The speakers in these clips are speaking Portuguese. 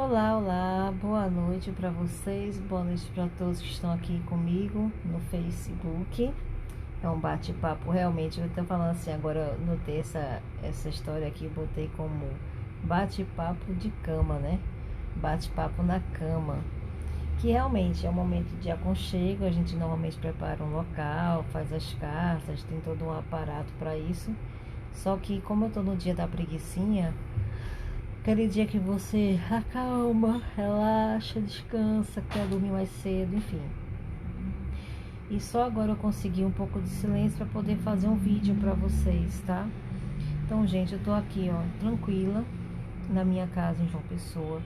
Olá, olá, boa noite para vocês, boa noite para todos que estão aqui comigo no Facebook. É um bate-papo, realmente, eu estou falando assim, agora eu notei essa história aqui, botei como bate-papo de cama, né? Bate-papo na cama, que realmente é um momento de aconchego, a gente normalmente prepara um local, faz as cartas, tem todo um aparato para isso. Só que como eu estou no dia da preguicinha, aquele dia que você acalma, relaxa, descansa, quer dormir mais cedo, enfim. E só agora eu consegui um pouco de silêncio para poder fazer um vídeo para vocês, tá? Então, gente, eu tô aqui, ó, tranquila, na minha casa em João Pessoa.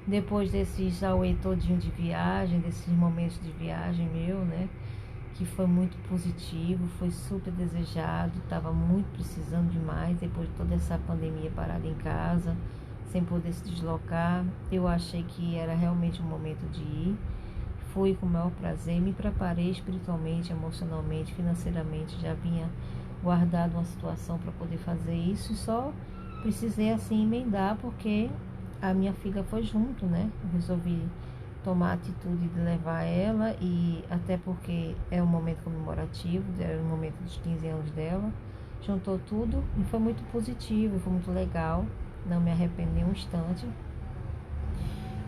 Depois desse auê todinho de viagem, desses momentos de viagem meu, né? Que foi muito positivo, foi super desejado, estava muito precisando demais depois de toda essa pandemia parada em casa, sem poder se deslocar. Eu achei que era realmente o momento de ir. Fui com o maior prazer, me preparei espiritualmente, emocionalmente, financeiramente, já vinha guardado uma situação para poder fazer isso e só precisei assim emendar porque a minha filha foi junto, né? Eu resolvi tomar a atitude de levar ela e até porque é um momento comemorativo, é o momento dos 15 anos dela, juntou tudo e foi muito positivo, foi muito legal, não me arrependo nem um instante.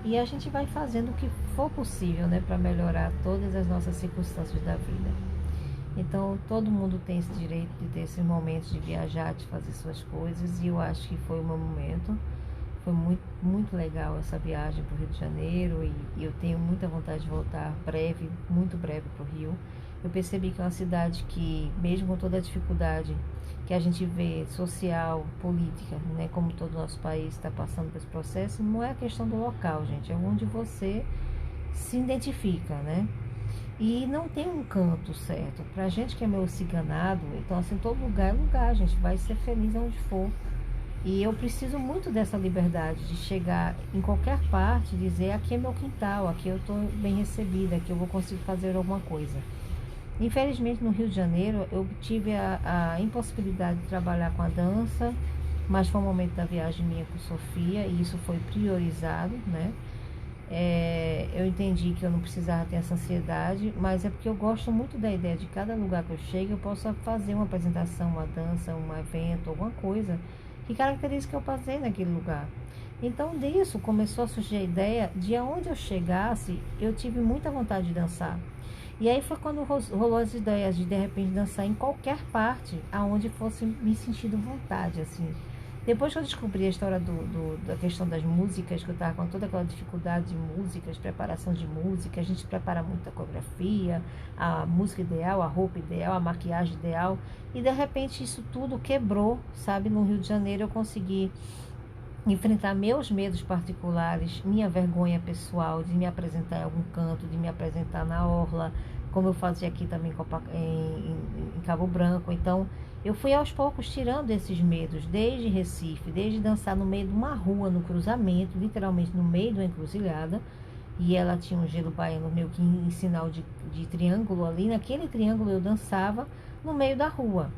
E a gente vai fazendo o que for possível, né, para melhorar todas as nossas circunstâncias da vida. Então, todo mundo tem esse direito de ter esses momentos de viajar, de fazer suas coisas, e eu acho que foi o meu momento. Foi muito, muito legal essa viagem para o Rio de Janeiro e eu tenho muita vontade de voltar breve, muito breve para o Rio. Eu percebi que é uma cidade que, mesmo com toda a dificuldade que a gente vê social, política, né, como todo o nosso país está passando por esse processo, não é a questão do local, gente, é onde você se identifica, né? E não tem um canto certo. Pra gente que é meio ciganado, então assim, todo lugar é lugar, a gente vai ser feliz onde for. E eu preciso muito dessa liberdade de chegar em qualquer parte e dizer aqui é meu quintal, aqui eu estou bem recebida, aqui eu vou conseguir fazer alguma coisa. Infelizmente no Rio de Janeiro eu tive a impossibilidade de trabalhar com a dança, mas foi um momento da viagem minha com Sofia e isso foi priorizado, né? Eu entendi que eu não precisava ter essa ansiedade, mas é porque eu gosto muito da ideia de cada lugar que eu chego eu possa fazer uma apresentação, uma dança, um evento, alguma coisa que caracteriza que eu passei naquele lugar. Então disso começou a surgir a ideia de aonde eu chegasse, eu tive muita vontade de dançar. E aí foi quando rolou as ideias de repente dançar em qualquer parte, aonde fosse me sentindo vontade, assim. Depois que eu descobri a história da questão das músicas, que eu estava com toda aquela dificuldade de músicas, preparação de música, a gente prepara muita coreografia, a música ideal, a roupa ideal, a maquiagem ideal, e de repente isso tudo quebrou, sabe? No Rio de Janeiro eu consegui enfrentar meus medos particulares, minha vergonha pessoal de me apresentar em algum canto, de me apresentar na orla, como eu fazia aqui também em Cabo Branco. Então, eu fui aos poucos tirando esses medos, desde Recife, desde dançar no meio de uma rua, no cruzamento, literalmente no meio de uma encruzilhada, e ela tinha um gelo baiano meio que em sinal de triângulo ali, naquele triângulo eu dançava no meio da rua,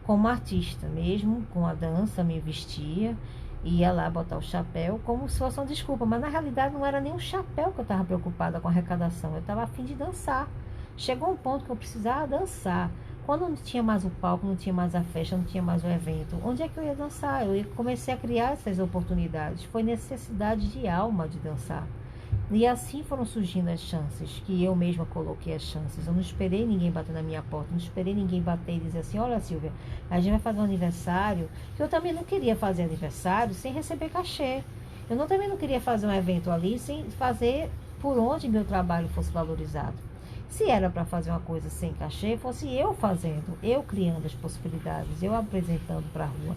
como artista mesmo, com a dança, me vestia, ia lá botar o chapéu como se fosse uma desculpa, mas na realidade não era nem o chapéu que eu estava preocupada com a arrecadação, eu estava a fim de dançar. Chegou um ponto que eu precisava dançar. Quando não tinha mais o palco, não tinha mais a festa, não tinha mais o evento, onde é que eu ia dançar? Comecei a criar essas oportunidades. Foi necessidade de alma de dançar. E assim foram surgindo as chances, que eu mesma coloquei as chances. Eu não esperei ninguém bater na minha porta, não esperei ninguém bater e dizer assim, olha Silvia, a gente vai fazer um aniversário, que eu também não queria fazer aniversário sem receber cachê. Também não queria fazer um evento ali sem fazer por onde meu trabalho fosse valorizado. Se era para fazer uma coisa sem cachê, fosse eu fazendo, eu criando as possibilidades, eu apresentando para a rua.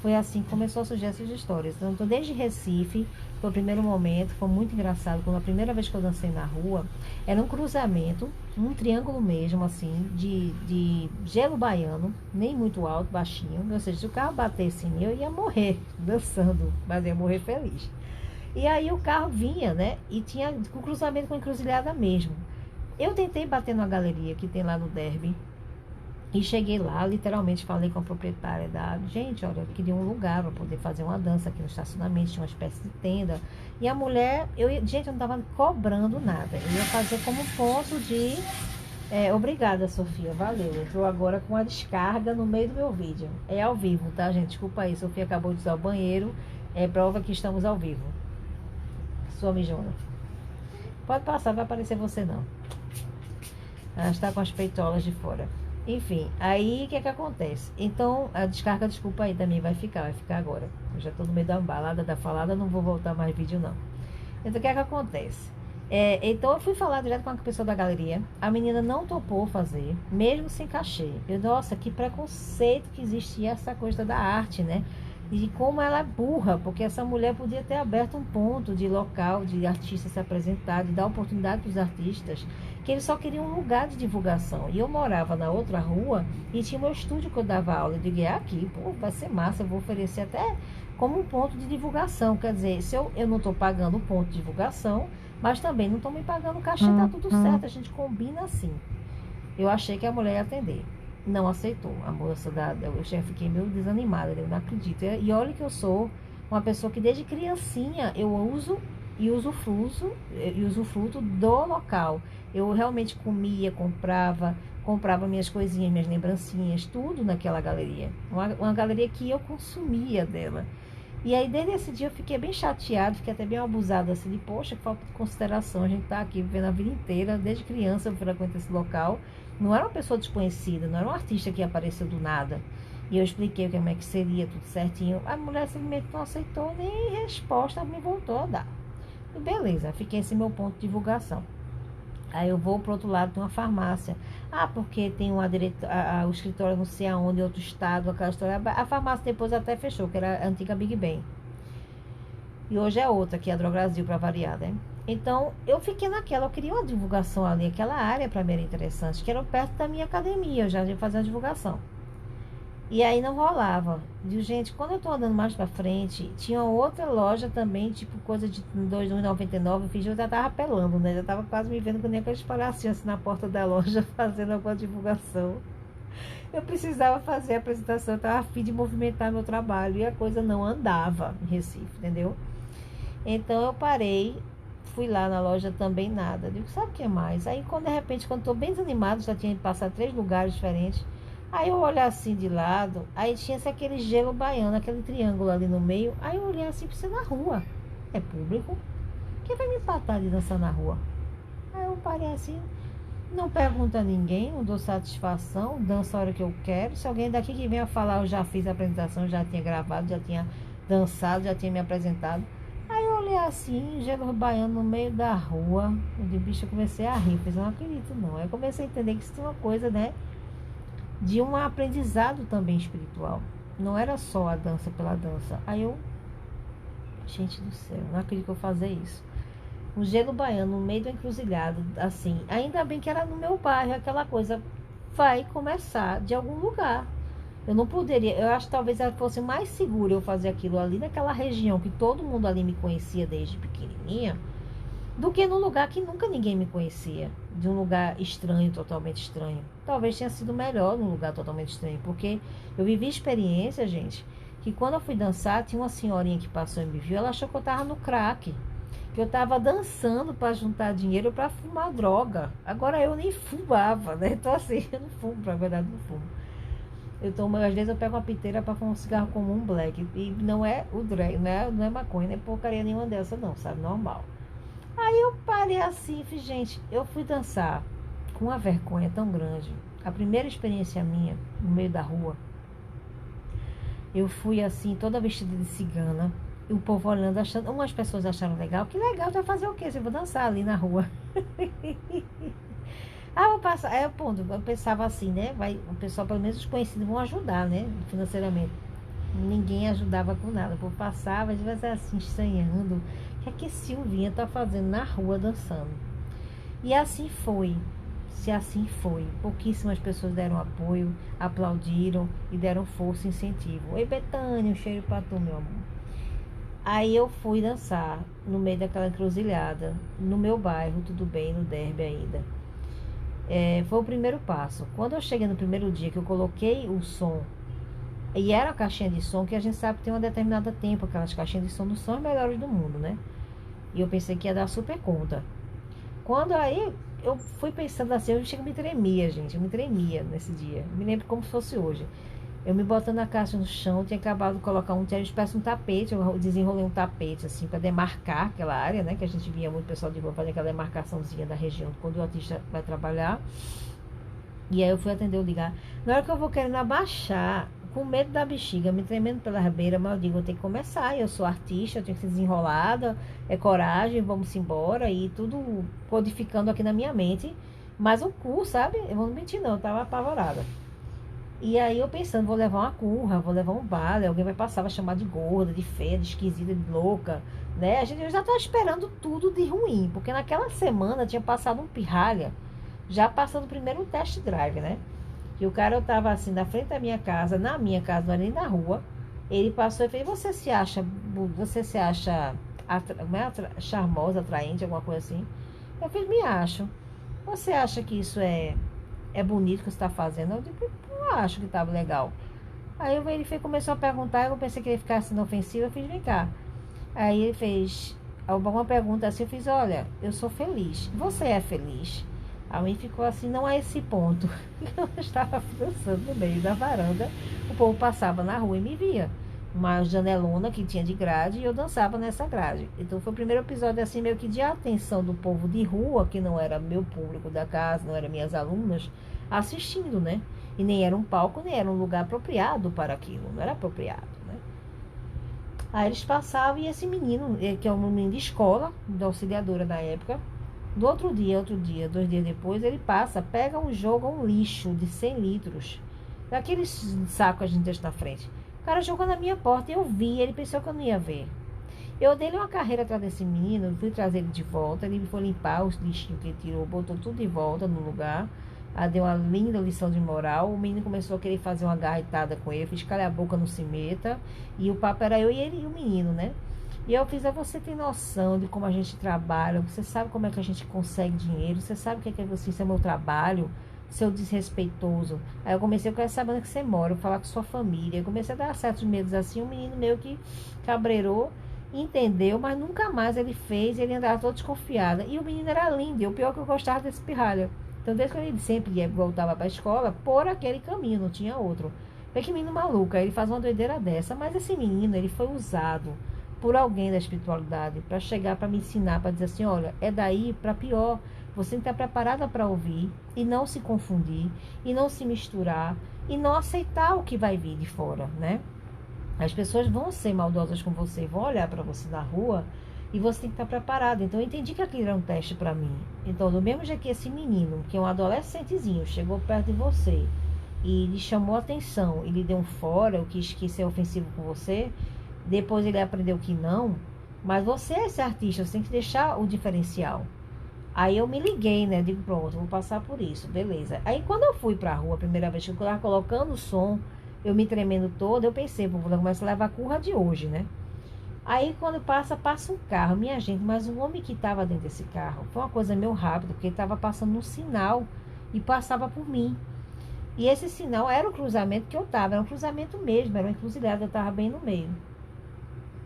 Foi assim que começou a surgir essas histórias. Então, desde Recife, foi o primeiro momento, foi muito engraçado. Quando a primeira vez que eu dancei na rua, era um cruzamento, um triângulo mesmo, assim, de gelo baiano, nem muito alto, baixinho. Ou seja, se o carro batesse em mim, eu ia morrer dançando, mas ia morrer feliz. E aí o carro vinha, né? E tinha o cruzamento com a encruzilhada mesmo. Eu tentei bater numa galeria que tem lá no Derby, E cheguei lá, literalmente falei com a proprietária da... Gente, olha, eu queria um lugar para poder fazer uma dança aqui no estacionamento, tinha uma espécie de tenda. E a mulher, gente, eu não estava cobrando nada. Eu ia fazer como ponto de... obrigada, Sofia, valeu. Entrou agora com a descarga no meio do meu vídeo. É ao vivo, tá, gente? Desculpa aí, Sofia acabou de usar o banheiro. É prova que estamos ao vivo. Sua mijona. Pode passar, vai aparecer você não. Ela está com as peitolas de fora. Enfim, aí o que acontece? Então, a descarga, desculpa aí, também vai ficar agora. Eu já tô no meio da balada, da falada, não vou voltar mais vídeo não. Então, o que acontece? Então, eu fui falar direto com a pessoa da galeria. A menina não topou fazer, mesmo sem cachê. Nossa, que preconceito que existia essa coisa da arte, né? E como ela é burra, porque essa mulher podia ter aberto um ponto de local, de artista se apresentar, de dar oportunidade para os artistas, que eles só queriam um lugar de divulgação. E eu morava na outra rua e tinha meu estúdio que eu dava aula. Eu digo, aqui, pô, vai ser massa, eu vou oferecer até como um ponto de divulgação. Quer dizer, se eu não estou pagando o ponto de divulgação, mas também não estou me pagando cachê, tá tudo certo, a gente combina assim. Eu achei que a mulher ia atender. Não aceitou. A moça eu já fiquei meio desanimada, eu não acredito. E olha que eu sou uma pessoa que desde criancinha eu uso e usufruto do local. Eu realmente comia, comprava minhas coisinhas, minhas lembrancinhas, tudo naquela galeria. Uma galeria que eu consumia dela. E aí, desde esse dia, eu fiquei bem chateada, fiquei até bem abusada, assim, de, poxa, que falta de consideração. A gente tá aqui vivendo a vida inteira, desde criança eu frequento esse local. Não era uma pessoa desconhecida, não era um artista que apareceu do nada. E eu expliquei como é que seria, tudo certinho. A mulher simplesmente não aceitou, nem resposta me voltou a dar. E beleza, fiquei esse meu ponto de divulgação. Aí eu vou pro outro lado, tem uma farmácia. Porque tem o escritório não sei aonde, outro estado, aquela história. A farmácia depois até fechou, que era a antiga Big Ben. E hoje é outra, que é a Drogasil, para variar, né? Então, eu fiquei naquela, eu queria uma divulgação ali, aquela área para mim era interessante, que era perto da minha academia, eu já ia fazer uma divulgação. E aí não rolava. Gente, quando eu tô andando mais pra frente, tinha outra loja também, tipo coisa de R$2,99, eu já tava apelando, né? Já tava quase me vendo com nem aqueles palhacinhos assim na porta da loja fazendo alguma divulgação. Eu precisava fazer a apresentação, eu tava a fim de movimentar meu trabalho e a coisa não andava em Recife, entendeu? Então eu parei, fui lá na loja também nada. Eu digo, sabe o que mais? Aí quando de repente, quando tô bem desanimado, já tinha ido passar 3 lugares diferentes. Aí eu olhei assim de lado, aí tinha aquele gelo baiano, aquele triângulo ali no meio. Aí eu olhei assim, pra você na rua. É público? Quem vai me empatar de dançar na rua? Aí eu parei assim, não pergunto a ninguém, não dou satisfação, danço a hora que eu quero. Se alguém daqui que venha falar, eu já fiz a apresentação, já tinha gravado, já tinha dançado, já tinha me apresentado. Aí eu olhei assim, gelo baiano no meio da rua. Eu de bicho, eu comecei a rir, eu não acredito não. Aí eu comecei a entender que isso tinha uma coisa, né? De um aprendizado também espiritual. Não era só a dança pela dança. Aí eu, gente do céu, não acredito que eu fazer isso. Um gelo baiano no meio do encruzilhado, assim. Ainda bem que era no meu bairro, aquela coisa vai começar de algum lugar. Eu não poderia, eu acho que talvez fosse mais seguro eu fazer aquilo ali naquela região que todo mundo ali me conhecia desde pequenininha, do que num lugar que nunca ninguém me conhecia, de um lugar estranho, totalmente estranho. Talvez tenha sido melhor num lugar totalmente estranho, porque eu vivi experiência, gente, que quando eu fui dançar, tinha uma senhorinha que passou e me viu, ela achou que eu tava no crack, que eu tava dançando para juntar dinheiro para fumar droga. Agora eu nem fumava, né? Então assim, eu não fumo, pra verdade, não fumo. Às vezes eu pego uma piteira para fumar um cigarro comum black, e não é o drag, não é maconha, não é porcaria nenhuma dessa não, sabe? Normal. Aí eu parei assim, gente, eu fui dançar com uma vergonha tão grande. A primeira experiência minha, no meio da rua, eu fui assim, toda vestida de cigana, e o povo olhando, achando, umas pessoas acharam legal, que legal, vai fazer o quê? Eu vou dançar ali na rua. Vou passar, ponto, eu pensava assim, né, o pessoal, pelo menos os conhecidos, vão ajudar, né, financeiramente. Ninguém ajudava com nada, o povo passava, às vezes assim, estranhando, o que é que Silvinha tá fazendo na rua dançando? E assim foi. Se assim foi, pouquíssimas pessoas deram apoio, aplaudiram e deram força e incentivo. Oi, Betânia, um cheiro pra tu, meu amor. Aí eu fui dançar no meio daquela encruzilhada, no meu bairro, tudo bem, no Derby ainda. Foi o primeiro passo. Quando eu cheguei no primeiro dia que eu coloquei o som, e era a caixinha de som que a gente sabe que tem uma determinada tempo, aquelas caixinhas de som não são as melhores do mundo, né? E eu pensei que ia dar super conta. Quando aí eu fui pensando assim, eu chego me tremia, gente. Eu me tremia nesse dia. Me lembro como se fosse hoje. Eu me botando a caixa no chão, tinha acabado de colocar tinha uma espécie de um tapete, eu desenrolei um tapete assim para demarcar aquela área, né? Que a gente via muito pessoal de rua fazer aquela demarcaçãozinha da região quando o artista vai trabalhar. E aí eu fui atender o ligar. Na hora que eu vou querendo abaixar, com medo da bexiga, me tremendo pelas beiras, mas eu digo, eu tenho que começar, eu sou artista, eu tenho que ser desenrolada, é coragem, vamos embora, e tudo codificando aqui na minha mente. Mas o cu, sabe? Eu não mentir não, eu tava apavorada. E aí eu pensando, vou levar uma curra, vou levar um bala, alguém vai passar, vai chamar de gorda, de feia, de esquisita, de louca, né? Eu já tava esperando tudo de ruim, porque naquela semana tinha passado um pirralha, já passando o primeiro test drive, né? Que o cara, eu tava assim, na frente da minha casa, na minha casa, não era nem na rua. Ele passou e fez, você se acha charmosa, atraente, alguma coisa assim? Eu fiz, me acho. Você acha que isso é bonito que você está fazendo? Eu digo, eu acho que estava legal. Aí ele fez, começou a perguntar, eu pensei que ele ficasse inofensivo, eu fiz, vem cá. Aí ele fez alguma pergunta assim, eu fiz, olha, eu sou feliz. Você é feliz? A mim ficou assim, não a esse ponto. Eu estava dançando no meio da varanda, o povo passava na rua e me via. Uma janelona que tinha de grade e eu dançava nessa grade. Então foi o primeiro episódio assim, meio que de atenção do povo de rua, que não era meu público da casa, não eram minhas alunas, assistindo, né? E nem era um palco, nem era um lugar apropriado para aquilo, não era apropriado, né? Aí eles passavam e esse menino, que é um menino de escola, da auxiliadora da época, do outro dia, 2 dias depois, ele passa, pega um lixo de 100 litros, daqueles sacos que a gente deixa na frente. O cara jogou na minha porta e eu vi, ele pensou que eu não ia ver. Eu dei uma carreira atrás desse menino, fui trazer ele de volta, ele foi limpar os lixinhos que ele tirou, botou tudo de volta no lugar. Deu uma linda lição de moral. O menino começou a querer fazer uma garretada com ele, fiz calhar a boca no cimeta, e o papo era eu e ele e o menino, né? E eu fiz, você tem noção de como a gente trabalha, você sabe como é que a gente consegue dinheiro, você sabe o que é você, isso é meu trabalho, seu desrespeitoso. Aí eu comecei, eu quero saber onde que você mora, eu falar com sua família. Eu comecei a dar certos medos assim, um menino meu que cabreirou, entendeu, mas nunca mais ele fez, ele andava todo desconfiado. E o menino era lindo, e o pior é que eu gostava desse pirralha. Então desde que ele sempre voltava para a escola, por aquele caminho, não tinha outro. Foi que menino maluco, aí ele faz uma doideira dessa, mas esse menino, ele foi usado por alguém da espiritualidade para chegar, para me ensinar, para dizer assim, olha, é daí para pior. Você tem que estar preparada para ouvir e não se confundir e não se misturar e não aceitar o que vai vir de fora, né? As pessoas vão ser maldosas com você, vão olhar para você na rua e você tem que estar preparado. Então eu entendi que aquilo era um teste para mim. Então, do mesmo jeito que esse menino, que é um adolescentezinho, chegou perto de você e lhe chamou a atenção e lhe deu um fora, ou quis ser ofensivo com você, depois ele aprendeu que não, mas você é esse artista, você tem que deixar o diferencial. Aí eu me liguei, né? Digo, pronto, vou passar por isso, beleza. Aí quando eu fui pra rua, a primeira vez que eu estava colocando o som, eu me tremendo toda, eu pensei, vou começar a levar a curra de hoje, né? Aí quando passa um carro, minha gente, mas o homem que estava dentro desse carro, foi uma coisa meio rápida, porque ele estava passando um sinal e passava por mim. E esse sinal era o cruzamento que eu estava, era um cruzamento mesmo, era uma encruzilhada, eu estava bem no meio.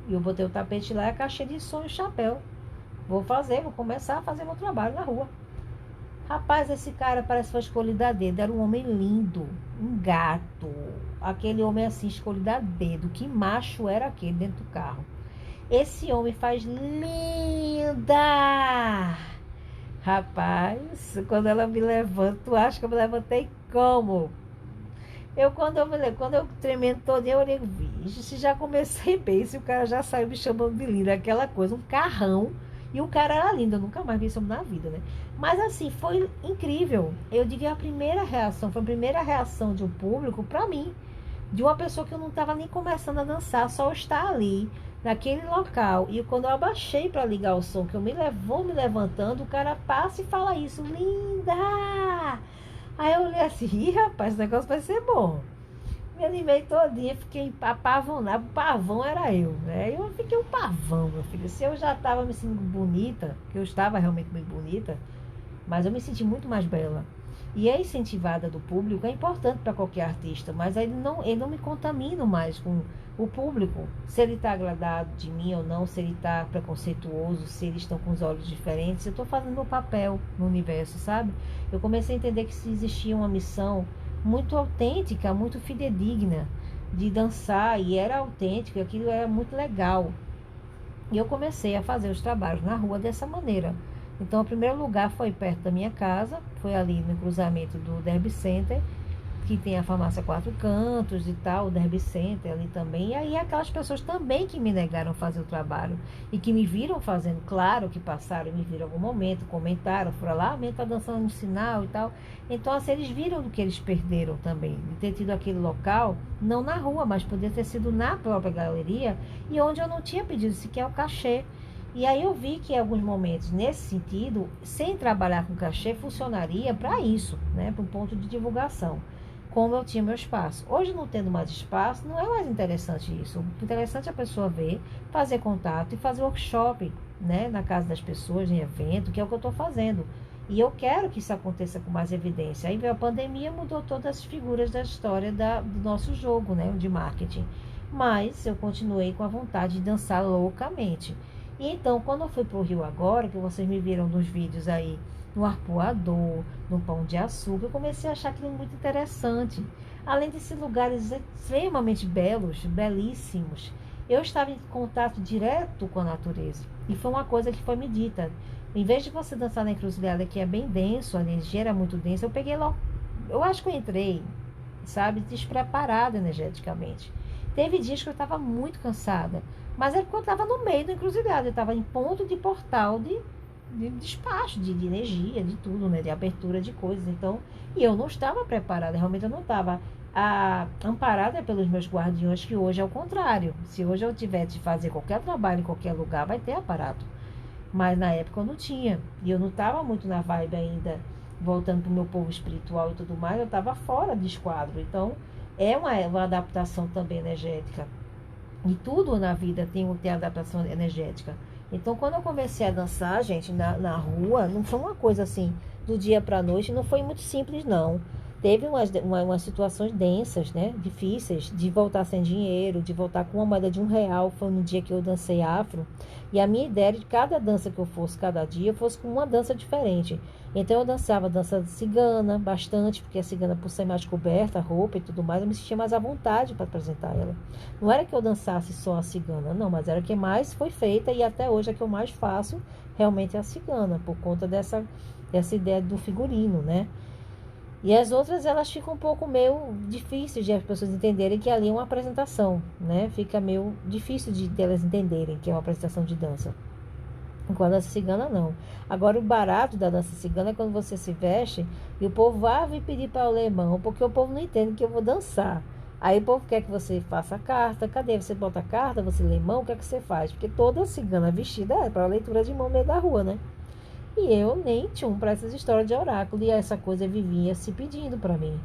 E eu botei o tapete lá, a caixa de som e o chapéu. Vou começar a fazer meu trabalho na rua. Rapaz, esse cara parece que foi escolhido a dedo. Era um homem lindo, um gato. Aquele homem assim, escolhido a dedo. Que macho era aquele dentro do carro? Esse homem faz linda! Rapaz, quando ela me levanta, tu acha que eu me levantei como? Quando eu tremendo todo, eu olhei, vixe, se já comecei bem, se o cara já saiu me chamando de linda, aquela coisa, um carrão, e o cara era lindo, eu nunca mais vi isso na vida, né? Mas assim, foi incrível. Eu digo, foi a primeira reação de um público pra mim, de uma pessoa que eu não estava nem começando a dançar, só estar ali, naquele local. E quando eu abaixei para ligar o som, que vou me levantando, o cara passa e fala isso, linda! Aí eu olhei assim, ih, rapaz, esse negócio vai ser bom. Me animei todinha, fiquei apavorada, o pavão era eu, né? Eu fiquei um pavão, meu filho. Se eu já estava me sentindo bonita, que eu estava realmente bem bonita, mas eu me senti muito mais bela. E a incentivada do público é importante para qualquer artista, mas ele não me contamina mais com o público. Se ele está agradado de mim ou não, se ele está preconceituoso, se eles estão com os olhos diferentes, eu estou fazendo meu papel no universo, sabe? Eu comecei a entender que se existia uma missão muito autêntica, muito fidedigna de dançar, e era autêntico, aquilo era muito legal. E eu comecei a fazer os trabalhos na rua dessa maneira. Então, o primeiro lugar foi perto da minha casa, foi ali no cruzamento do Derby Center, que tem a farmácia Quatro Cantos e tal, o Derby Center ali também. E aí aquelas pessoas também que me negaram fazer o trabalho e que me viram fazendo, claro que passaram e me viram em algum momento, comentaram, foram lá, a tá dançando no sinal e tal. Então, assim, eles viram do que eles perderam também, de ter tido aquele local, não na rua, mas podia ter sido na própria galeria, e onde eu não tinha pedido sequer o cachê. E aí eu vi que em alguns momentos, nesse sentido, sem trabalhar com cachê, funcionaria para isso, né? Para um ponto de divulgação, como eu tinha meu espaço. Hoje, não tendo mais espaço, não é mais interessante isso. O interessante é a pessoa ver, fazer contato e fazer workshop, né? Na casa das pessoas, em evento, que é o que eu estou fazendo. E eu quero que isso aconteça com mais evidência. Aí veio a pandemia, mudou todas as figuras da história do nosso jogo, né? De marketing. Mas eu continuei com a vontade de dançar loucamente. E então, quando eu fui para o Rio agora, que vocês me viram nos vídeos aí, no Arpoador, no Pão de Açúcar, eu comecei a achar aquilo muito interessante. Além desses lugares extremamente belos, belíssimos, eu estava em contato direto com a natureza. E foi uma coisa que foi me dita. Em vez de você dançar na encruzilhada, que é bem denso, a energia era muito densa, eu peguei logo. Eu acho que eu entrei, sabe, despreparada energeticamente. Teve dias que eu estava muito cansada, mas é porque eu estava no meio da encruzilhada, eu estava em ponto de portal de despacho, de energia, de tudo, né? De abertura de coisas. Então, e eu não estava preparada, realmente eu não estava amparada pelos meus guardiões, que hoje é o contrário. Se hoje eu tiver de fazer qualquer trabalho em qualquer lugar, vai ter aparato. Mas na época eu não tinha. E eu não estava muito na vibe ainda, voltando para o meu povo espiritual e tudo mais, eu estava fora de esquadro. Então, é uma adaptação também energética. E tudo na vida tem adaptação energética. Então, quando eu comecei a dançar, gente, na rua, não foi uma coisa assim, do dia para a noite, não foi muito simples, não. Teve umas situações densas, né? Difíceis, de voltar sem dinheiro, de voltar com uma moeda de R$ 1. Foi no dia que eu dancei afro. E a minha ideia de cada dança que eu fosse, cada dia, fosse com uma dança diferente. Então eu dançava dança cigana bastante, porque a cigana, por ser mais coberta, roupa e tudo mais, eu me sentia mais à vontade para apresentar ela. Não era que eu dançasse só a cigana, não, mas era a que mais foi feita, e até hoje a que eu mais faço realmente é a cigana, por conta dessa ideia do figurino, né? E as outras, elas ficam um pouco meio difíceis de as pessoas entenderem que ali é uma apresentação, né? Fica meio difícil de elas entenderem que é uma apresentação de dança. Enquanto a dança cigana, não. Agora, o barato da dança cigana é quando você se veste e o povo vai vir pedir para eu ler mão, porque o povo não entende que eu vou dançar. Aí o povo quer que você faça a carta. Cadê? Você bota a carta, você lê mão, o que é que você faz? Porque toda cigana vestida é para leitura de mão no meio da rua, né? E eu nem tinha para essas histórias de oráculo, e essa coisa vivia se pedindo para mim.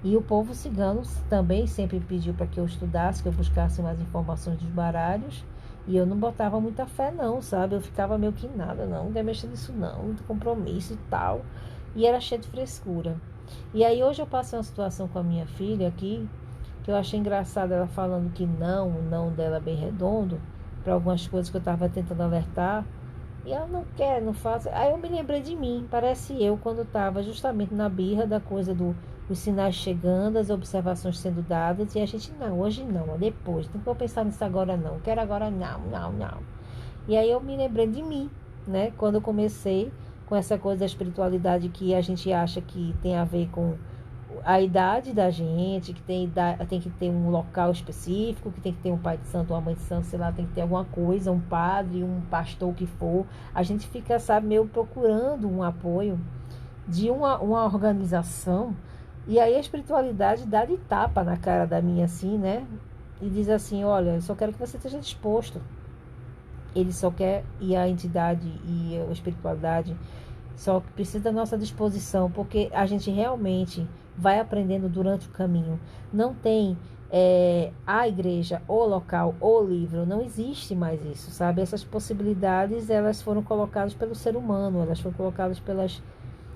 E o povo cigano também sempre pediu para que eu estudasse, que eu buscasse mais informações dos baralhos. E eu não botava muita fé, não, sabe? Eu ficava meio que nada, não quer mexer nisso, não, muito compromisso e tal. E era cheio de frescura. E aí hoje eu passei uma situação com a minha filha aqui, que eu achei engraçado ela falando que não, o não dela é bem redondo, para algumas coisas que eu estava tentando alertar. E ela não quer, não faz. Aí eu me lembrei de mim, parece eu, quando estava justamente na birra da coisa os sinais chegando, as observações sendo dadas, e a gente, não, hoje não, depois, não vou pensar nisso agora não, quero agora não, não, não. E aí eu me lembrei de mim, né, quando eu comecei com essa coisa da espiritualidade que a gente acha que tem a ver com a idade da gente, que tem que ter um local específico, que tem que ter um pai de santo, uma mãe de santo, sei lá, tem que ter alguma coisa, um padre, um pastor, o que for. A gente fica, sabe, meio procurando um apoio de uma organização. E aí a espiritualidade dá de tapa na cara da minha, assim, né? E diz assim, olha, eu só quero que você esteja disposto. Ele só quer, e a entidade e a espiritualidade só precisa da nossa disposição, porque a gente realmente vai aprendendo durante o caminho. Não tem a igreja, o local, o livro, não existe mais isso, sabe? Essas possibilidades, elas foram colocadas pelo ser humano, elas foram colocadas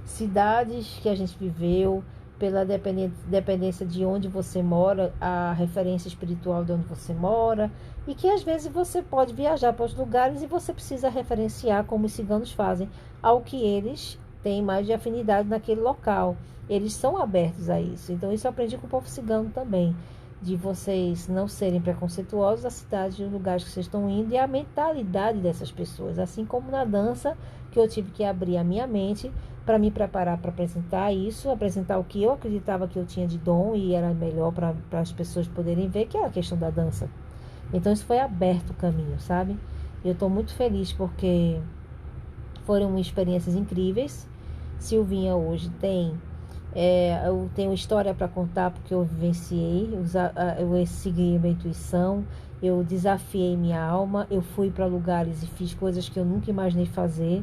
cidades que a gente viveu, pela dependência de onde você mora, a referência espiritual de onde você mora, e que às vezes você pode viajar para os lugares e você precisa referenciar, como os ciganos fazem, ao que eles têm mais de afinidade naquele local. Eles são abertos a isso. Então isso eu aprendi com o povo cigano também, de vocês não serem preconceituosos da cidade, dos lugares que vocês estão indo e a mentalidade dessas pessoas. Assim como na dança, que eu tive que abrir a minha mente para me preparar para apresentar isso, apresentar o que eu acreditava que eu tinha de dom e era melhor para as pessoas poderem ver, que é a questão da dança. Então isso foi aberto o caminho, sabe? Eu estou muito feliz porque foram experiências incríveis. Silvinha hoje eu tenho história para contar porque eu vivenciei, eu segui a minha intuição, eu desafiei minha alma, eu fui para lugares e fiz coisas que eu nunca imaginei fazer.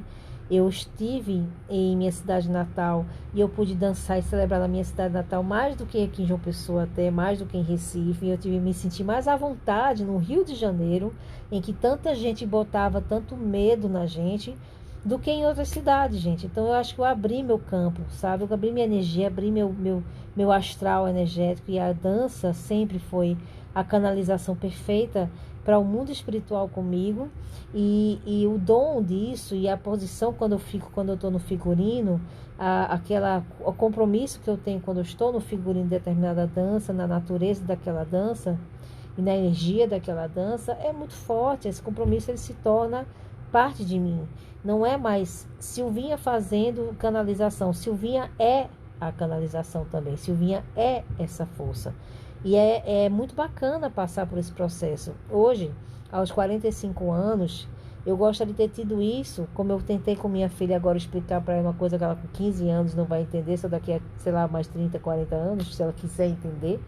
Eu estive em minha cidade natal e eu pude dançar e celebrar na minha cidade natal mais do que aqui em João Pessoa, até mais do que em Recife. Eu tive me sentir mais à vontade no Rio de Janeiro, em que tanta gente botava tanto medo na gente, do que em outras cidades, gente. Então eu acho que eu abri meu campo, sabe? Eu abri minha energia, abri meu astral energético, e a dança sempre foi a canalização perfeita para o mundo espiritual comigo, e o dom disso e a posição quando eu estou no figurino, o compromisso que eu tenho quando eu estou no figurino de determinada dança, na natureza daquela dança e na energia daquela dança é muito forte. Esse compromisso ele se torna parte de mim. Não é mais Silvinha fazendo canalização. Silvinha é a canalização também. Silvinha é essa força. E é muito bacana passar por esse processo. Hoje, aos 45 anos, eu gostaria de ter tido isso, como eu tentei com minha filha agora explicar para ela uma coisa que ela com 15 anos não vai entender, só daqui a, sei lá, mais 30, 40 anos, se ela quiser entender,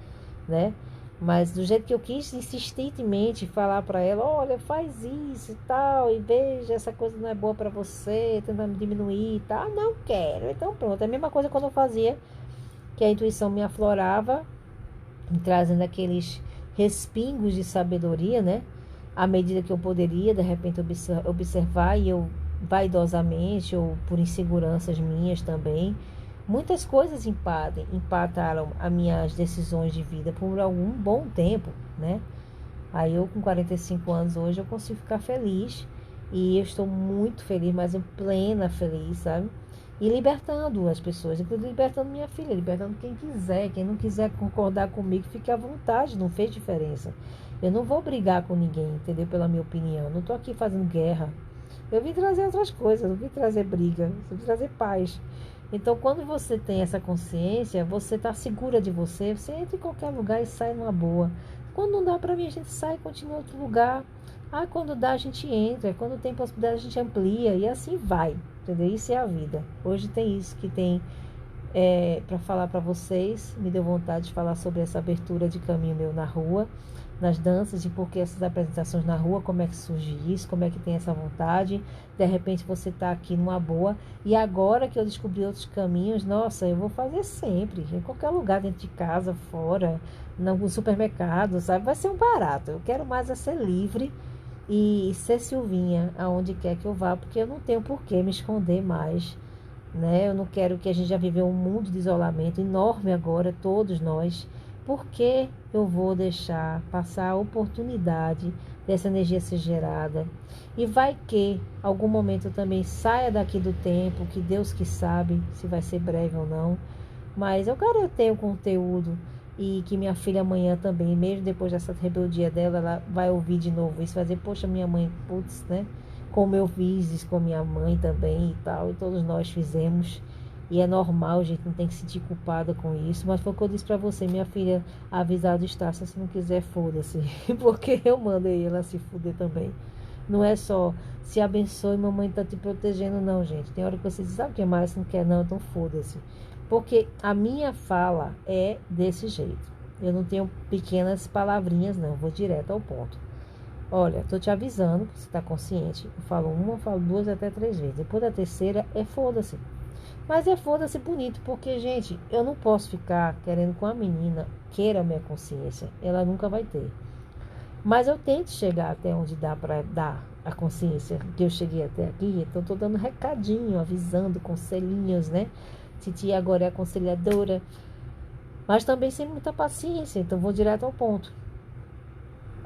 né? Mas do jeito que eu quis insistentemente falar para ela, olha, faz isso e tal, e veja, essa coisa não é boa para você, tentando diminuir e tal. Não quero. Então pronto, é a mesma coisa quando eu fazia, que a intuição me aflorava, me trazendo aqueles respingos de sabedoria, né? À medida que eu poderia, de repente, observar, e eu vaidosamente, ou por inseguranças minhas também, muitas coisas impactaram as minhas decisões de vida por algum bom tempo, né? Aí eu com 45 anos hoje eu consigo ficar feliz, e eu estou muito feliz, mas em plena feliz, sabe? E libertando as pessoas, inclusive libertando minha filha, libertando quem não quiser concordar comigo, fique à vontade, não fez diferença. Eu não vou brigar com ninguém, entendeu? Pela minha opinião, não estou aqui fazendo guerra. Eu vim trazer outras coisas, não vim trazer briga, eu vim trazer paz. Então, quando você tem essa consciência, você está segura de você, você entra em qualquer lugar e sai numa boa. Quando não dá para mim, a gente sai e continua em outro lugar. Quando dá, a gente entra. Quando tem possibilidade, a gente amplia. E assim vai, entendeu? Isso é a vida. Hoje tem isso que tem para falar para vocês. Me deu vontade de falar sobre essa abertura de caminho meu na rua, nas danças, e por que essas apresentações na rua, como é que surge isso, como é que tem essa vontade. De repente você está aqui numa boa, e agora que eu descobri outros caminhos, nossa, eu vou fazer sempre, em qualquer lugar, dentro de casa, fora, no supermercado, sabe? Vai ser um barato. Eu quero mais ser livre e ser Silvinha aonde quer que eu vá, porque eu não tenho por que me esconder mais, né? Eu não quero, que a gente já viveu um mundo de isolamento enorme agora, todos nós. Por que eu vou deixar passar a oportunidade dessa energia ser gerada? E vai que algum momento eu também saia daqui do tempo, que Deus que sabe se vai ser breve ou não, mas eu quero ter o conteúdo, e que minha filha amanhã também, mesmo depois dessa rebeldia dela, ela vai ouvir de novo isso, vai dizer, poxa, minha mãe, putz, né? Como eu fiz isso com minha mãe também e tal, e todos nós fizemos. E é normal, gente, não tem que se sentir culpada com isso. Mas foi o que eu disse pra você, minha filha, avisado está, se você não quiser, foda-se. Porque eu mandei ela se fuder também. Não é só se abençoe, mamãe tá te protegendo, não, gente. Tem hora que você diz, sabe o que mais? Não quer não, então foda-se. Porque a minha fala é desse jeito. Eu não tenho pequenas palavrinhas, não. Eu vou direto ao ponto. Olha, tô te avisando, você tá consciente. Eu falo uma, eu falo duas, até três vezes. Depois da terceira, é foda-se. Mas é foda-se bonito, porque, gente, eu não posso ficar querendo que uma menina queira a minha consciência. Ela nunca vai ter. Mas eu tento chegar até onde dá para dar a consciência que eu cheguei até aqui. Então, estou dando recadinho, avisando, conselhinhos, né? Titia agora é aconselhadora, mas também sem muita paciência. Então, vou direto ao ponto,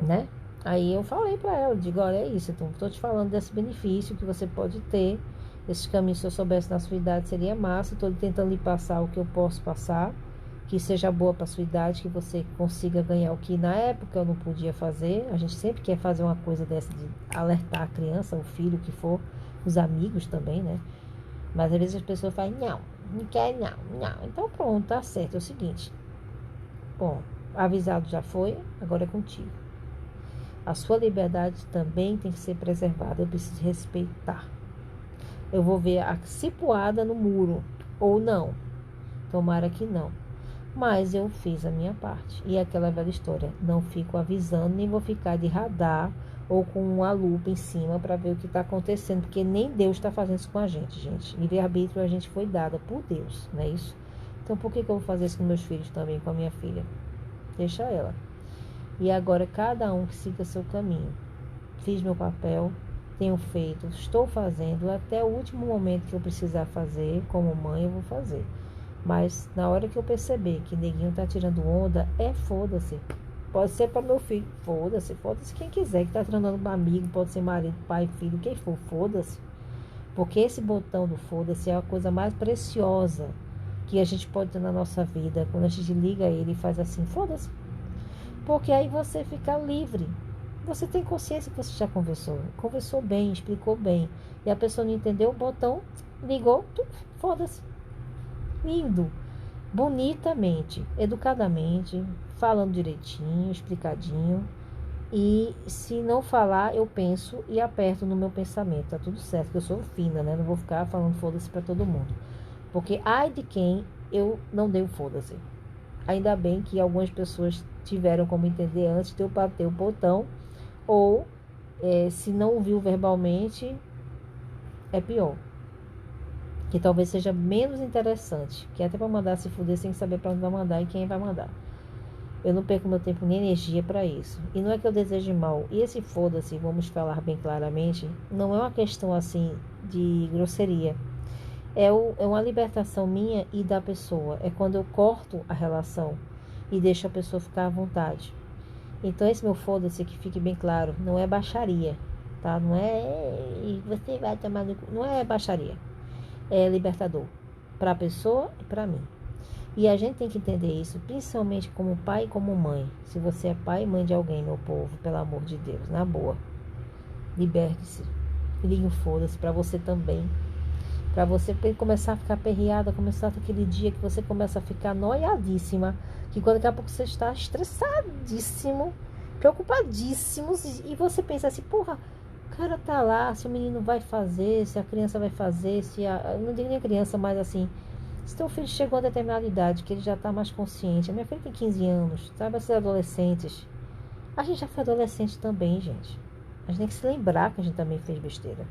né? Aí eu falei para ela, digo, olha, é isso. Então, estou te falando desse benefício que você pode ter. Esses caminhos, se eu soubesse na sua idade, seria massa. Estou tentando lhe passar o que eu posso passar, que seja boa para sua idade, que você consiga ganhar o que na época eu não podia fazer. A gente sempre quer fazer uma coisa dessa de alertar a criança, o filho, o que for, os amigos também, né? Mas às vezes as pessoas falam, não quer não. Então pronto, tá certo, é o seguinte. Bom, avisado já foi, agora é contigo. A sua liberdade também tem que ser preservada, eu preciso respeitar. Eu vou ver a cipuada no muro, ou não. Tomara que não. Mas eu fiz a minha parte. E aquela velha história, não fico avisando, nem vou ficar de radar ou com uma lupa em cima para ver o que está acontecendo, porque nem Deus está fazendo isso com a gente. Livre-arbítrio a gente foi dada por Deus, não é isso? Então por que eu vou fazer isso com meus filhos também, com a minha filha? Deixa ela. E agora cada um que siga seu caminho. Fiz meu papel, tenho feito, estou fazendo, até o último momento que eu precisar fazer, como mãe eu vou fazer. Mas na hora que eu perceber que neguinho tá tirando onda, foda-se. Pode ser para meu filho, foda-se quem quiser que tá tirando um amigo, pode ser marido, pai, filho, quem for, foda-se. Porque esse botão do foda-se é a coisa mais preciosa que a gente pode ter na nossa vida. Quando a gente liga ele e faz assim, foda-se. Porque aí você fica livre. Você tem consciência que você já conversou bem, explicou bem. E a pessoa não entendeu, o botão ligou, foda-se. Lindo, bonitamente, educadamente, falando direitinho, explicadinho. E se não falar, eu penso e aperto no meu pensamento. Tá tudo certo, que eu sou fina, né? Não vou ficar falando foda-se pra todo mundo. Porque ai de quem eu não dei o foda-se. Ainda bem que algumas pessoas tiveram como entender antes de eu bater o botão. Ou se não ouviu verbalmente, é pior. Que talvez seja menos interessante. Que até para mandar se fuder sem saber para onde vai mandar e quem vai mandar. Eu não perco meu tempo nem energia para isso. E não é que eu deseje mal. E esse foda-se, vamos falar bem claramente, não é uma questão assim de grosseria. É uma libertação minha e da pessoa. É quando eu corto a relação e deixo a pessoa ficar à vontade. Então esse meu foda-se, que fique bem claro, não é baixaria, tá? Não é você vai tomar no cu. Não é baixaria. É libertador para a pessoa e para mim. E a gente tem que entender isso, principalmente como pai e como mãe. Se você é pai e mãe de alguém, meu povo, pelo amor de Deus, na boa, liberte-se. Ligue o foda-se para você também. Para você começar a ficar perreada, começar aquele dia que você começa a ficar noiadíssima, que quando daqui a pouco você está estressadíssimo, preocupadíssimo, e você pensa assim, porra, o cara tá lá, se o menino vai fazer, se a criança vai fazer, não digo nem criança, mas assim, se teu filho chegou a determinada idade, que ele já tá mais consciente, a minha filha tem 15 anos, sabe, esses adolescentes, a gente já foi adolescente também, gente. A gente tem que se lembrar que a gente também fez besteira.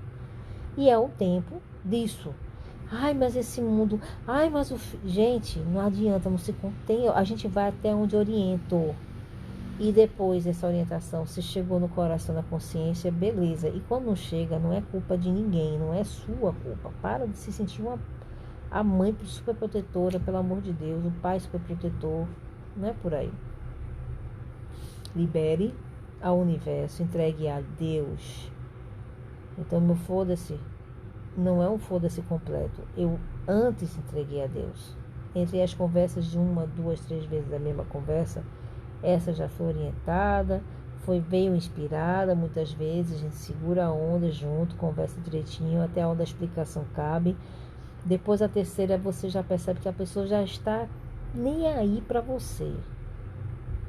E é o tempo disso. Ai, mas esse mundo... Ai, mas o... Gente, não adianta, não se contém. A gente vai até onde orientou. E depois dessa orientação, se chegou no coração da consciência, beleza. E quando não chega, não é culpa de ninguém, não é sua culpa. Para de se sentir a mãe super protetora, pelo amor de Deus, o pai super protetor. Não é por aí. Libere ao universo, entregue a Deus. Então, meu foda-se não é um foda-se completo. Eu antes entreguei a Deus. Entre as conversas de 1, 2, 3 vezes a mesma conversa, essa já foi orientada, veio inspirada. Muitas vezes a gente segura a onda junto, conversa direitinho, até a onda da explicação cabe. Depois a terceira, você já percebe que a pessoa já está nem aí para você.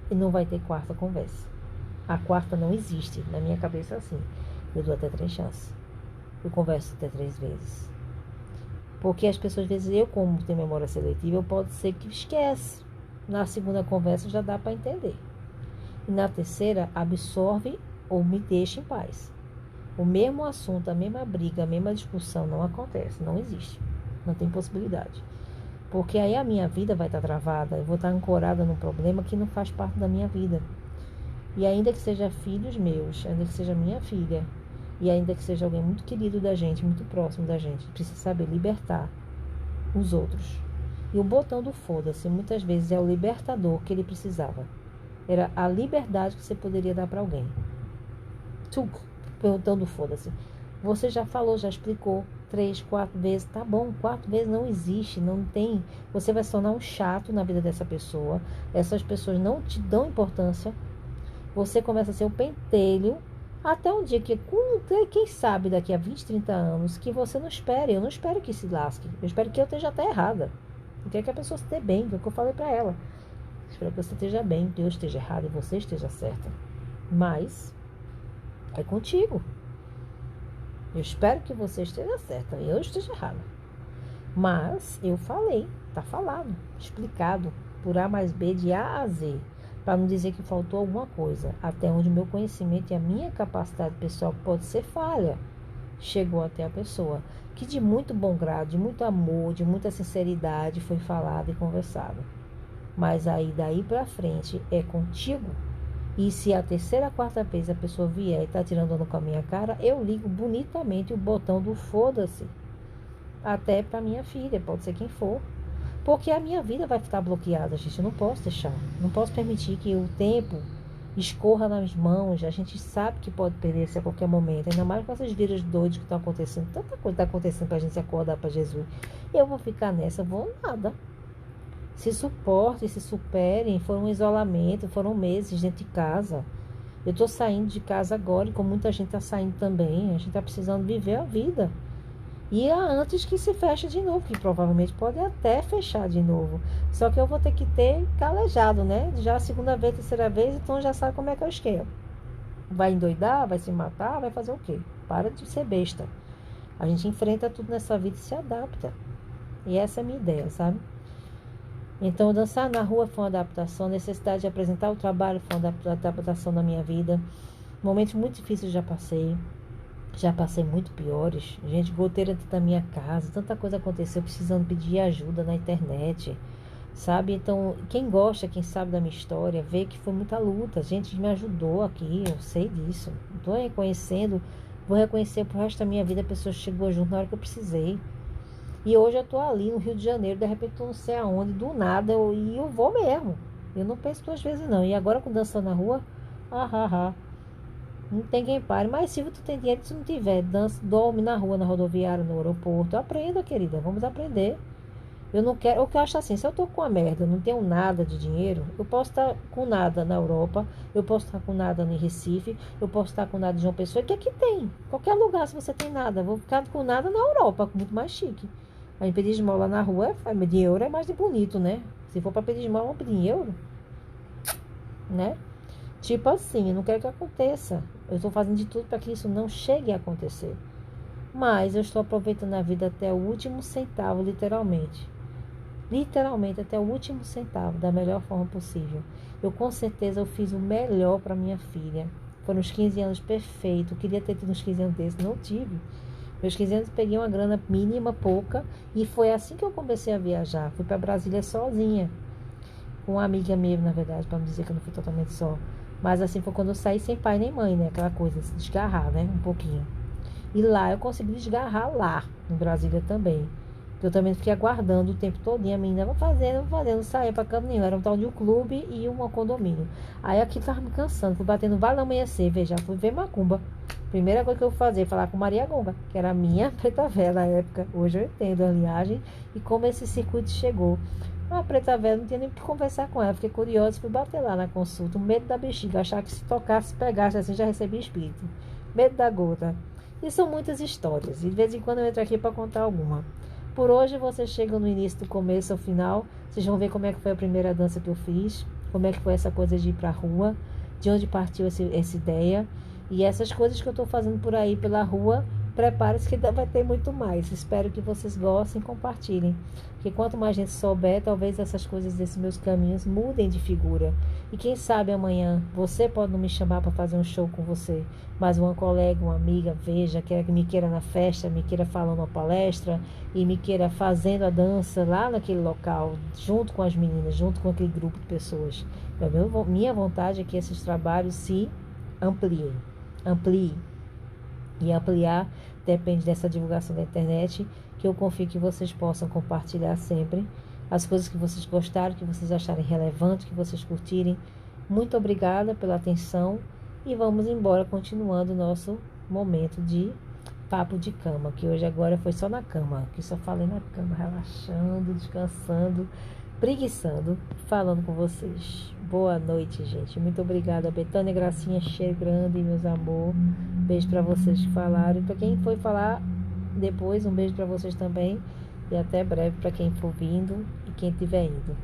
E não vai ter quarta conversa. A quarta não existe, na minha cabeça assim. Eu dou até 3 chances. Eu converso até 3 vezes. Porque as pessoas, às vezes, eu como tenho memória seletiva, pode ser que esquece. Na segunda conversa já dá para entender. E na terceira, absorve ou me deixa em paz. O mesmo assunto, a mesma briga, a mesma discussão não acontece, não existe. Não tem possibilidade. Porque aí a minha vida vai estar travada, eu vou estar ancorada num problema que não faz parte da minha vida. E ainda que seja filhos meus, ainda que seja minha filha, e ainda que seja alguém muito querido da gente, muito próximo da gente, precisa saber libertar os outros. E o botão do foda-se, muitas vezes, é o libertador que ele precisava. Era a liberdade que você poderia dar para alguém. Botão do foda-se. Você já falou, já explicou 3, 4 vezes, tá bom, 4 vezes não existe, não tem. Você vai se tornar um chato na vida dessa pessoa. Essas pessoas não te dão importância. Você começa a ser um pentelho. Até um dia que, quem sabe daqui a 20, 30 anos, que você não espere. Eu não espero que se lasque. Eu espero que eu esteja até errada. Eu quero que a pessoa esteja bem, que é o que eu falei pra ela. Espero que você esteja bem, que eu esteja errada e você esteja certa. Mas é contigo. Eu espero que você esteja certa e eu esteja errada. Mas eu falei, tá falado, explicado, por A mais B, de A a Z. Para não dizer que faltou alguma coisa, até onde o meu conhecimento e a minha capacidade pessoal, que pode ser falha, chegou até a pessoa, que de muito bom grado, de muito amor, de muita sinceridade foi falado e conversado. Mas aí daí para frente é contigo. E se a terceira, quarta vez a pessoa vier e tá tirando onda com a minha cara, eu ligo bonitamente o botão do foda-se. Até para minha filha, pode ser quem for. Porque a minha vida vai ficar bloqueada, gente. Eu não posso deixar. Não posso permitir que o tempo escorra nas mãos. A gente sabe que pode perder-se a qualquer momento. Ainda mais com essas vidas doidas que estão acontecendo. Tanta coisa está acontecendo para a gente se acordar para Jesus. E eu vou ficar nessa, vou nada. Se suportem, se superem. Foram um isolamento, foram meses dentro de casa. Eu estou saindo de casa agora, e como muita gente está saindo também. A gente está precisando viver a vida. E antes que se feche de novo, que provavelmente pode até fechar de novo. Só que eu vou ter que ter calejado, né? Já a segunda vez, terceira vez, então já sabe como é que é o esquema. Vai endoidar, vai se matar, vai fazer o quê? Para de ser besta. A gente enfrenta tudo nessa vida e se adapta. E essa é a minha ideia, sabe? Então, dançar na rua foi uma adaptação. A necessidade de apresentar o trabalho foi uma adaptação na minha vida. Momentos muito difíceis já passei. Já passei muito piores. Gente, goteira dentro da minha casa. Tanta coisa aconteceu precisando pedir ajuda na internet. Sabe? Então, quem gosta, quem sabe da minha história, vê que foi muita luta. Gente me ajudou aqui, eu sei disso. Estou reconhecendo, vou reconhecer pro resto da minha vida a pessoa que chegou junto na hora que eu precisei. E hoje eu tô ali no Rio de Janeiro, de repente eu não sei aonde, do nada, e eu vou mesmo. Eu não penso 2 vezes não. E agora com dança na rua, não tem quem pare. Mas se tu tem dinheiro, se não tiver, dança, dorme na rua, na rodoviária, no aeroporto. Aprenda, querida, vamos aprender. Eu não quero, o que eu acho assim, se eu tô com a merda, não tenho nada de dinheiro, eu posso estar com nada na Europa, eu posso estar com nada no Recife, eu posso estar com nada de João Pessoa, que aqui tem. Qualquer lugar, se você tem nada, vou ficar com nada na Europa, muito mais chique. Aí pedir esmola na rua, de euro é mais de bonito, né? Se for para pedir esmola, vamos pedir em euro, né? Tipo assim, eu não quero que aconteça. Eu estou fazendo de tudo para que isso não chegue a acontecer. Mas eu estou aproveitando a vida até o último centavo, literalmente. Literalmente até o último centavo, da melhor forma possível. Eu com certeza eu fiz o melhor para minha filha. Foram uns 15 anos perfeitos. Eu queria ter tido uns 15 anos desses, não tive. Meus 15 anos peguei uma grana mínima, pouca, e foi assim que eu comecei a viajar. Fui para Brasília sozinha, com uma amiga minha, na verdade, para não dizer que eu não fui totalmente só. Mas assim foi quando eu saí sem pai nem mãe, né? Aquela coisa, se desgarrar, né? Um pouquinho. E lá eu consegui desgarrar lá, em Brasília também. Eu também fiquei aguardando o tempo todinho. A menina, vou fazendo, não saía pra canto nenhum. Era um tal de um clube e um condomínio. Aí aqui tava me cansando, fui batendo vale amanhecer, veja, fui ver macumba. Primeira coisa que eu fui fazer, falar com Maria Gonga, que era a minha preta velha na época. Hoje eu entendo a linhagem e como esse circuito chegou. A preta velha não tinha nem que conversar com ela, fiquei curiosa, fui bater lá na consulta. O medo da bexiga, achar que se tocasse, se pegasse assim, já recebia espírito. Medo da gota. E são muitas histórias, e de vez em quando eu entro aqui para contar alguma. Por hoje você chega no início, do começo ao final. Vocês vão ver como é que foi a primeira dança que eu fiz, como é que foi essa coisa de ir pra rua, de onde partiu essa ideia. E essas coisas que eu estou fazendo por aí pela rua, prepare-se que vai ter muito mais. Espero que vocês gostem e compartilhem. Porque quanto mais gente souber, talvez essas coisas desses meus caminhos mudem de figura. E quem sabe amanhã você pode não me chamar para fazer um show com você, mas uma colega, uma amiga, veja, que me queira na festa, me queira falando uma palestra e me queira fazendo a dança lá naquele local, junto com as meninas, junto com aquele grupo de pessoas. Minha vontade é que esses trabalhos se ampliem. E ampliar depende dessa divulgação da internet, que eu confio que vocês possam compartilhar sempre as coisas que vocês gostaram, que vocês acharem relevante, que vocês curtirem. Muito obrigada pela atenção e vamos embora continuando o nosso momento de papo de cama, que hoje agora foi só na cama, que só falei na cama, relaxando, descansando, preguiçando, falando com vocês. Boa noite, gente. Muito obrigada, Betânia, Gracinha, cheiro grande, meus amor. Beijo para vocês que falaram. E para quem foi falar depois, um beijo para vocês também. E até breve para quem for vindo e quem estiver indo.